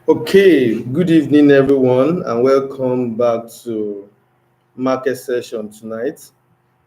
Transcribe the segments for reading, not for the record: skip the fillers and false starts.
Okay, good evening, everyone, and welcome back to market session tonight.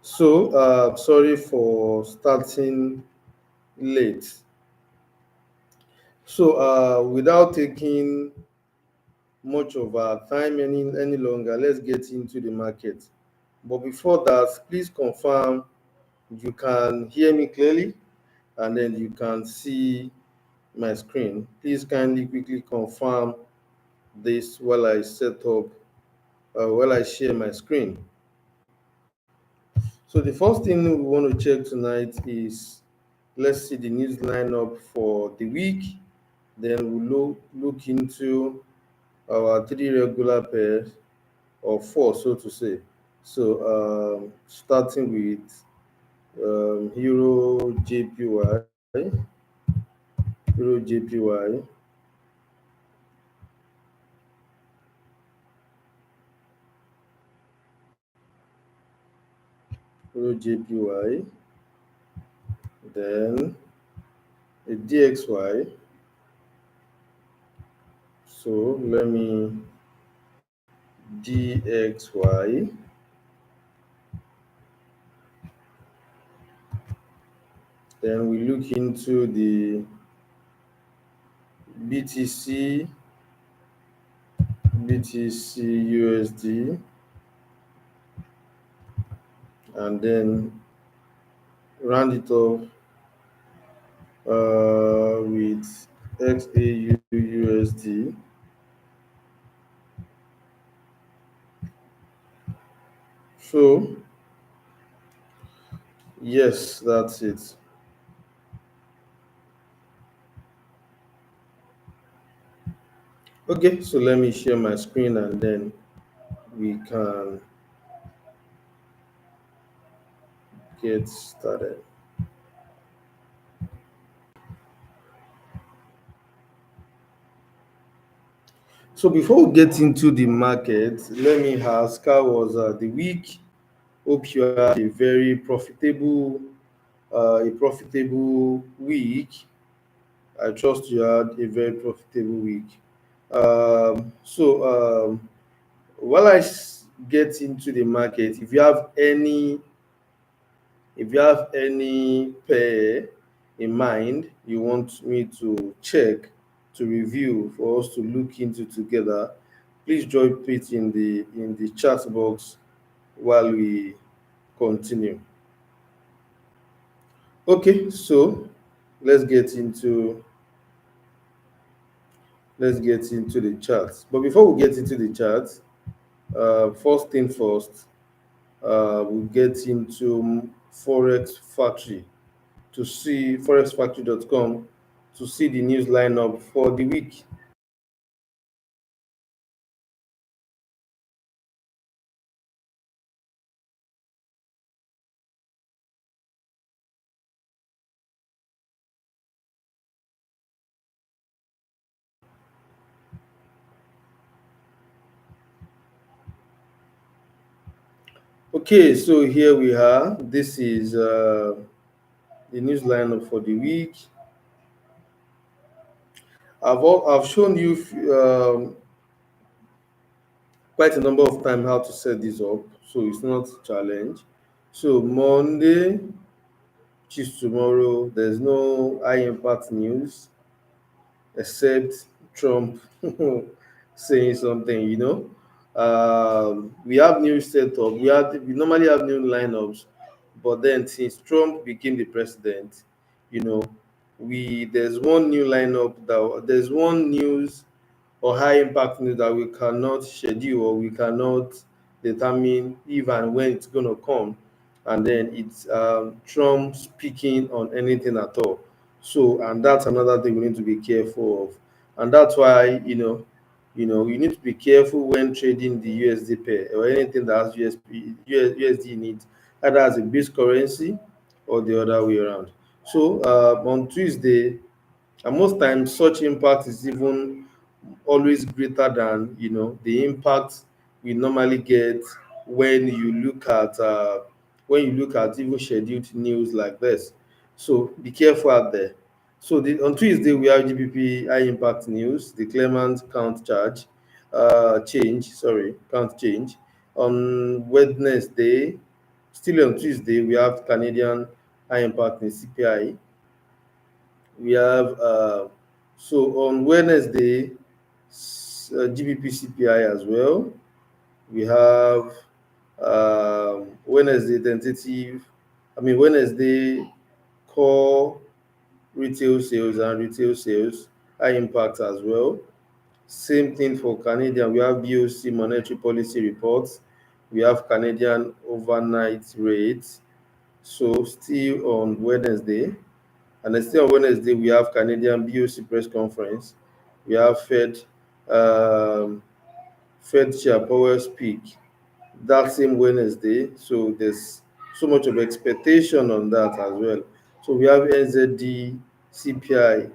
Sorry for starting late. Without taking much of our time any longer, let's get into the market. But before that, please confirm you can hear me clearly and then you can see my screen. Please kindly quickly confirm this while I share my screen. So the first thing we want to check tonight is let's see the news lineup for the week. Then we'll look into our three regular pairs or four, so to say. Starting with Euro JPY, Euro JPY, Euro JPY, then a DXY. So let me DXY. Then we look into the BTC, BTC USD, and then round it off with XAU USD. So, yes, that's it. Okay, so let me share my screen and then we can get started. So, before we get into the market, let me ask how was the week? Hope you had a profitable week. I trust you had a very profitable week. While get into the market, if you have any pair in mind you want me to check, to review, for us to look into together, please drop it in the chat box while we continue. Okay, so let's get into let's get into the charts. But before we get into the charts, first thing first, we'll get into Forex Factory to see forexfactory.com to see the news lineup for the week. Okay, so here we are. This is the news lineup for the week. I've shown you quite a number of times how to set this up, so it's not a challenge. So Monday, which is tomorrow, there's no high impact news except Trump saying something. We have new setup. We normally have new lineups, but then since Trump became the president, you know, we there's one news or high impact news that we cannot schedule or we cannot determine if and when it's going to come, and then it's Trump speaking on anything at all. So, and that's another thing we need to be careful of, and that's why you need to be careful when trading the USD pair or anything that has USD in it, either as a base currency or the other way around. So on Tuesday, and most times such impact is even always greater than the impact we normally get when you look at even scheduled news like this. So be careful out there. So on Tuesday we have GBP high impact news, the Clement count charge, change. Sorry, count change. On Wednesday, still on Tuesday, we have Canadian high impact in CPI. We have on Wednesday, GBP CPI as well. We have Wednesday tentative. I mean Wednesday core retail sales and retail sales high impact as well. Same thing for Canadian. We have BOC monetary policy reports. We have Canadian overnight rates. So still on Wednesday, and then still on Wednesday we have Canadian BOC press conference. We have Fed Chair Powell speak that same Wednesday. So there's so much of expectation on that as well. So we have NZD CPI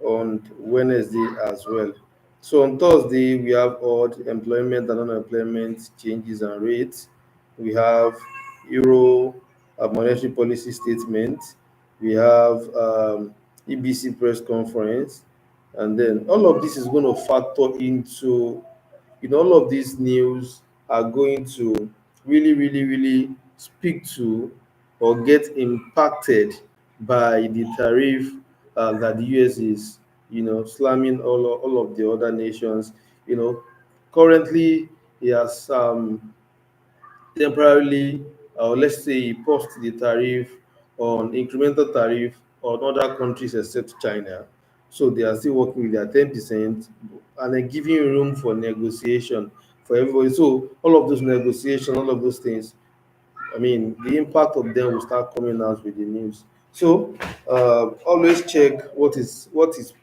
on Wednesday as well. So on Thursday, we have odd employment and unemployment changes and rates. We have Euro monetary policy statement. We have EBC press conference. And then all of this is going to factor into, all of these news are going to really speak to or get impacted by the tariff that the US is, slamming all of the other nations. You know, currently he has temporarily, or let's say, paused the tariff on incremental tariff on other countries except China. So they are still working with their 10%, and then giving room for negotiation for everybody. So all of those negotiations, all of those things, I mean, the impact of them will start coming out with the news. So always check what is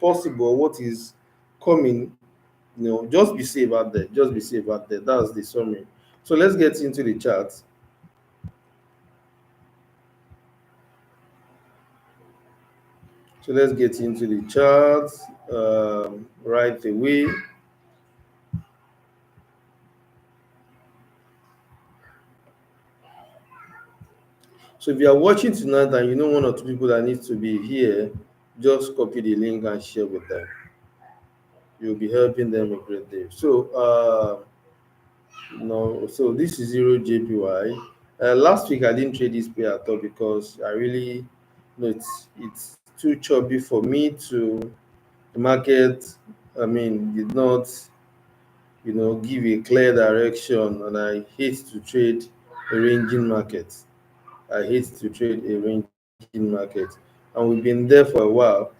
possible, what is coming. Just be safe out there. Just be safe out there. That's the summary. So let's get into the chart. So let's get into the chart right away. So if you are watching tonight and you know one or two people that needs to be here, just copy the link and share with them. You'll be helping them a great deal. So no, so this is zero JPY. Last week I didn't trade this pair at all because I really, it's too choppy for me to the market. I mean, did not give a clear direction, and I hate to trade a ranging market. I hate to trade a ranging market, and we've been there for a while.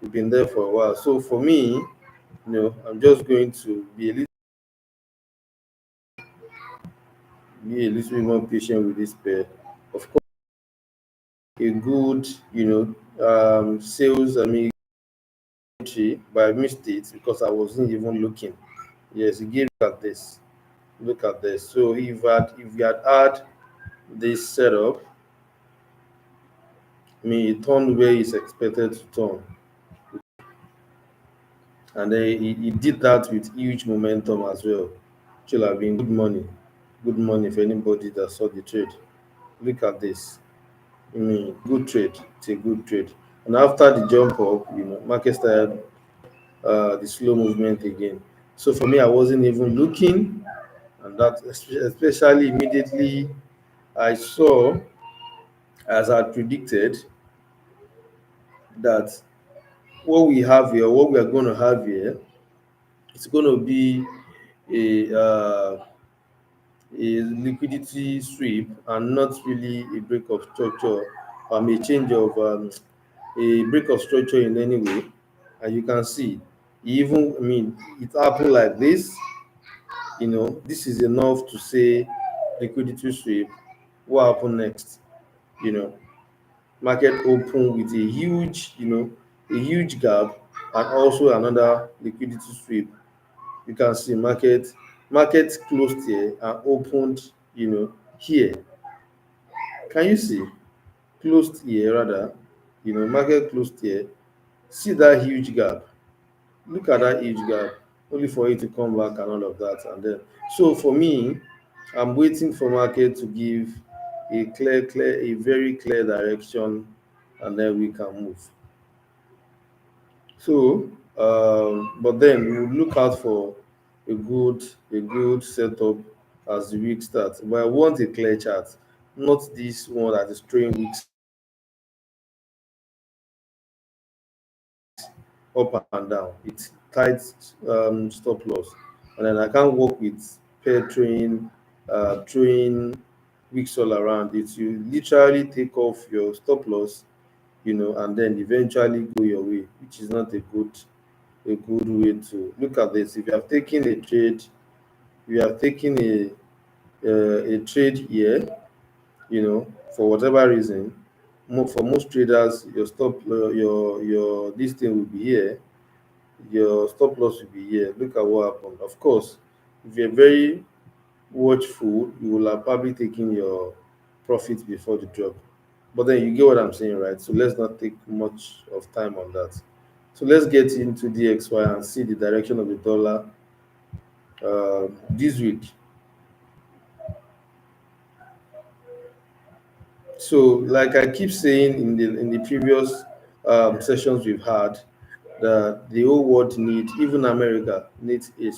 We've been there for a while. So for me, I'm just going to be a little bit more patient with this pair. Of course, a good, sales. I mean, entry, but I missed it because I wasn't even looking. Yes, it gave. Look at this. Look at this. So if you had this setup, I mean, it turned where it's expected to turn, and then he did that with huge momentum as well. Should have been good money for anybody that saw the trade. Look at this. I mean, good trade. It's a good trade. And after the jump up, market started the slow movement again. So for me, I wasn't even looking, and that especially immediately I saw, as I predicted, that what we have here, what we are going to have here, it's going to be a uh, a liquidity sweep and not really a break of structure, a change of a break of structure in any way. And you can see, even I mean, it happened like this. This is enough to say liquidity sweep. What happened next? You know, market open with a huge gap and also another liquidity sweep. You can see market closed here and opened, here. Can you see? Closed here rather, market closed here. See that huge gap. Look at that huge gap, only for it to come back and all of that. And then, so for me, I'm waiting for market to give a very clear direction, and then we can move. So, but then we look out for a good a good setup as the week starts. But I want a clear chart, not this one that is throwing weeks up and down. It's tight stop loss, and then I can't work with pair throwing weeks all around. It you literally take off your stop loss, and then eventually go your way, which is not a good way to look at this. If you have taken a trade, you have taken a trade here, for whatever reason. For most traders, your your this thing will be here, your stop loss will be here. Look at what happened. Of course, if you're very watchful, you will have probably taken your profit before the drop. But then you get what I'm saying, right? So let's not take much of time on that. So let's get into DXY and see the direction of the dollar this week. So, like I keep saying in the previous sessions we've had, the whole world even America needs a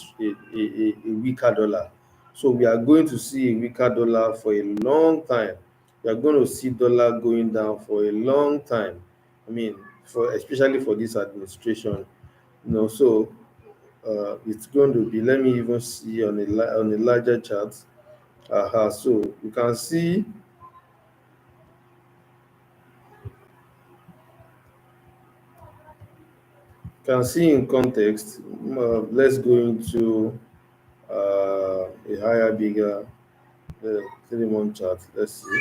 weaker dollar. So we are going to see a weaker dollar for a long time. We are going to see dollar going down for a long time. I mean, for especially for this administration, So it's going to be. Let me even see on a larger chart. So you can see in context. Let's go into a higher, bigger 3 month chart. Let's see.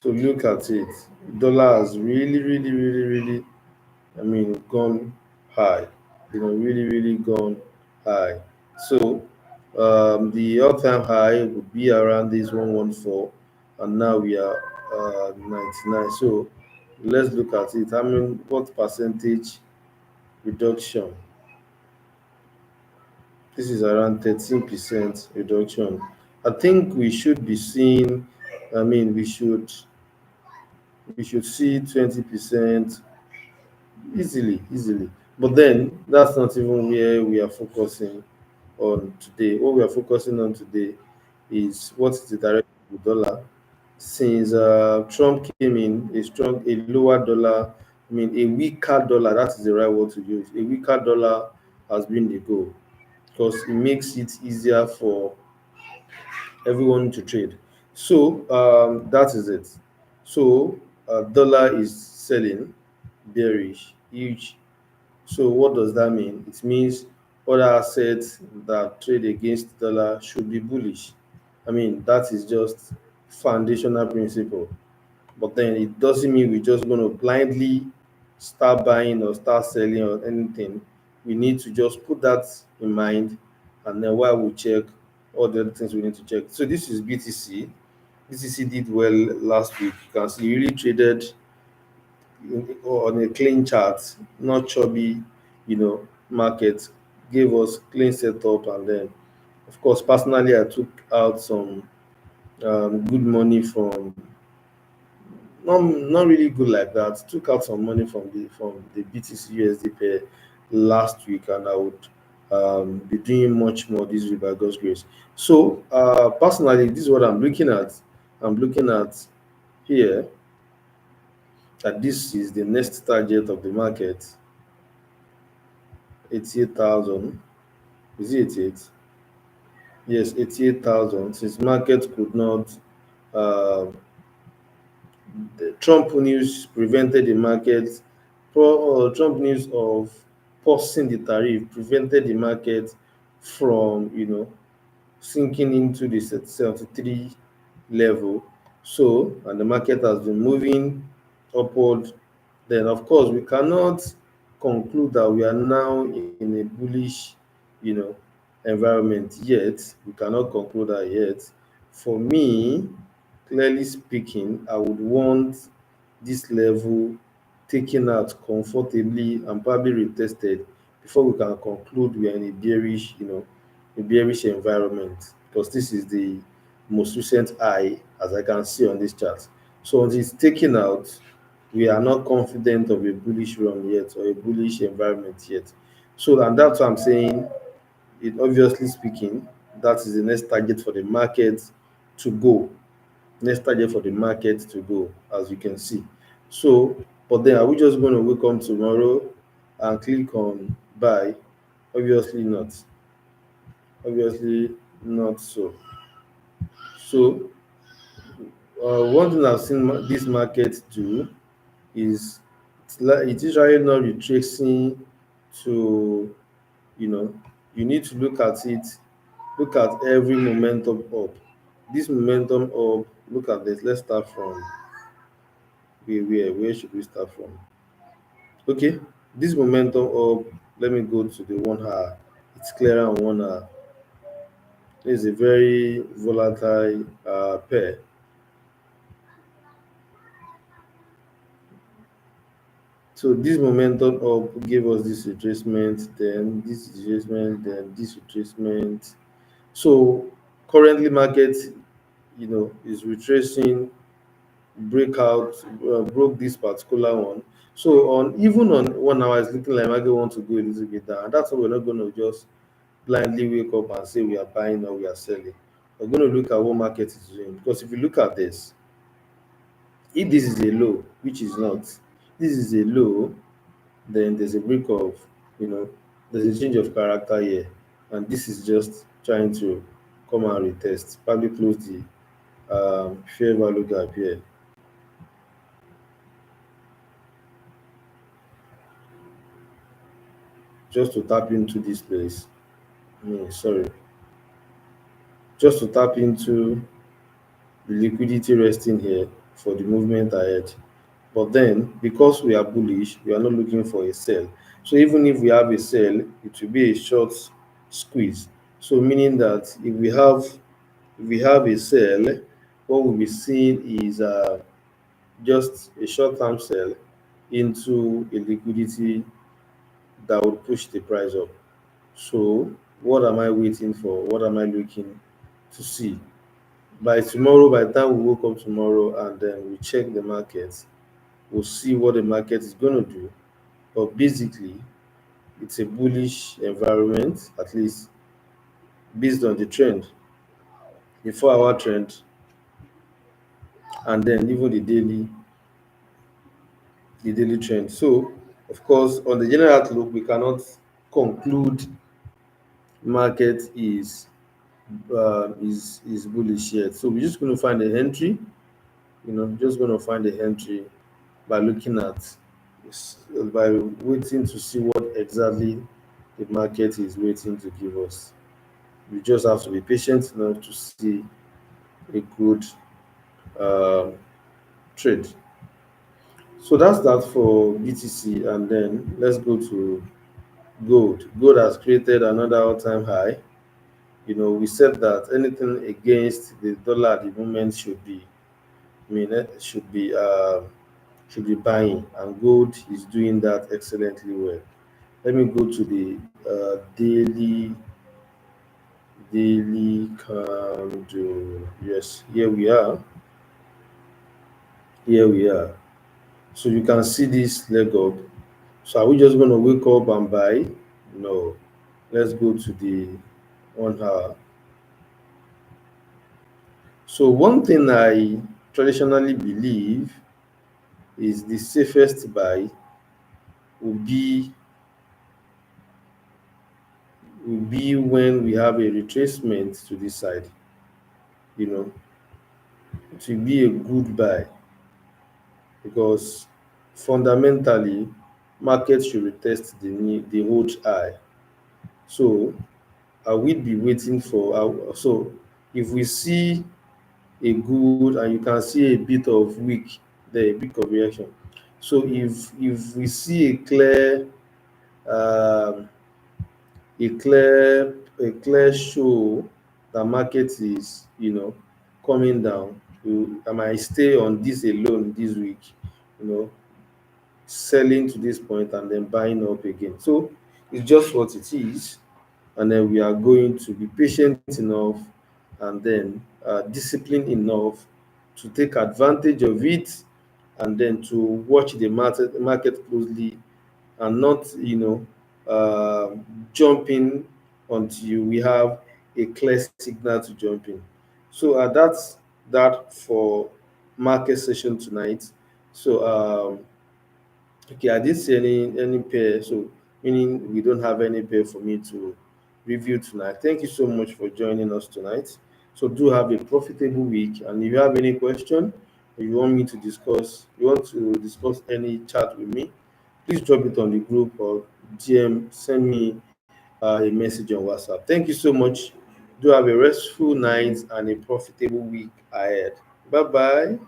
So look at it. Dollar has really, really, really, really, gone high. Really, really gone high. So the all-time high would be around this 114, and now we are 99. So let's look at it. What percentage reduction? This is around 13% reduction. I think we should be seeing, we should see 20% easily, easily. But then that's not even where we are focusing on today. What we are focusing on today is what is the direction of the dollar. Since Trump came in, a lower dollar, a weaker dollar, that is the right word to use. A weaker dollar has been the goal because it makes it easier for everyone to trade. So that is it. So dollar is selling bearish, huge. So what does that mean? It means other assets that trade against dollar should be bullish. That is just foundational principle. But then it doesn't mean we're just going to blindly start buying or start selling or anything. We need to just put that in mind, and then while we check all the other things we need to check. So this is BTC. BTC did well last week. You can see really traded on a clean chart, not chubby, market. Gave us clean setup, and then of course personally I took out some good money from, not really good like that. Took out some money from the BTC USD pair last week, and I would be doing much more this week by God's grace. So personally, this is what I'm looking at. I'm looking at here that this is the next target of the market, 88,000. Is it 88? Yes, 88,000. Since market could not, uh, the Trump news prevented the market. Trump news of pausing the tariff prevented the market from, sinking into the 73 level. So, and the market has been moving upward. Then, of course, we cannot conclude that we are now in a bullish, you know, environment yet. We cannot conclude that yet. For me, clearly speaking, I would want this level taken out comfortably and probably retested before we can conclude we are in a bearish environment, because this is the most recent high as I can see on this chart. So until it's taken out, we are not confident of a bullish run yet or a bullish environment yet. So, and that's what I'm saying. It obviously speaking, that is the next target for the market to go. Next target for the market to go, as you can see. So, but then are we just going to wake up tomorrow and click on buy? Obviously not. Obviously not so. So, one thing I've seen this market do is it's usually not retracing to, you know, you need to look at it, look at every momentum up. This momentum up, look at this. Let's start from where should we start from? Okay, this momentum up, let me go to the 1 hour. It's clearer on 1 hour. It's a very volatile pair. So this momentum up gave us this retracement, then this retracement, then this retracement. So currently market, is retracing, breakout, broke this particular one. So on even on 1 hour, it's looking like market want to go a little bit down. And that's why we're not going to just blindly wake up and say we are buying or we are selling. We're going to look at what market is doing, because if you look at this, if this is a low, which is not, this is a low, then there's a break of, you know, there's a change of character here, and this is just trying to come and retest, probably close the fair value gap here, just to tap into this place. Sorry, just to tap into the liquidity resting here for the movement ahead. But then, because we are bullish, we are not looking for a sell. So even if we have a sell, it will be a short squeeze. So meaning that if we have a sell, what we'll be seeing is just a short-term sell into a liquidity that would push the price up. So what am I waiting for? What am I looking to see? By tomorrow, by the time we woke up tomorrow and then we check the market, we'll see what the market is going to do. But basically, it's a bullish environment, at least based on the trend, the 4 hour trend, and then even the daily trend. So, of course, on the general outlook, we cannot conclude market is bullish yet. So we're just going to find a entry. Just going to find a entry by looking at by waiting to see what exactly the market is waiting to give us. We just have to be patient enough to see a good um, trade. So that's that for BTC, and then let's go to gold. Gold has created another all-time high. We said that anything against the dollar at the moment should be buying, and gold is doing that excellently well. Let me go to the daily candle. Yes, here we are. Here we are. So you can see this leg up. So are we just going to wake up and buy? No. Let's go to the 1 hour. So one thing I traditionally believe is the safest buy will be when we have a retracement to this side. You know, it will be a good buy, because fundamentally market should retest the old high. So I will be waiting for so if we see a good and you can see a bit of weak there, a bit of reaction. So if we see um, a clear show that market is coming down, I might stay on this alone this week, you know selling to this point and then buying up again. So it's just what it is, and then we are going to be patient enough and then disciplined enough to take advantage of it and then to watch the market closely, and not, jumping until we have a clear signal to jump in. So that's that for market session tonight. So okay, I didn't see any pair, so meaning we don't have any pair for me to review tonight. Thank you so much for joining us tonight. So do have a profitable week, and if you have any question, or you want to discuss any chat with me, please drop it on the group or DM, send me a message on WhatsApp. Thank you so much. Do have a restful night and a profitable week ahead. Bye bye.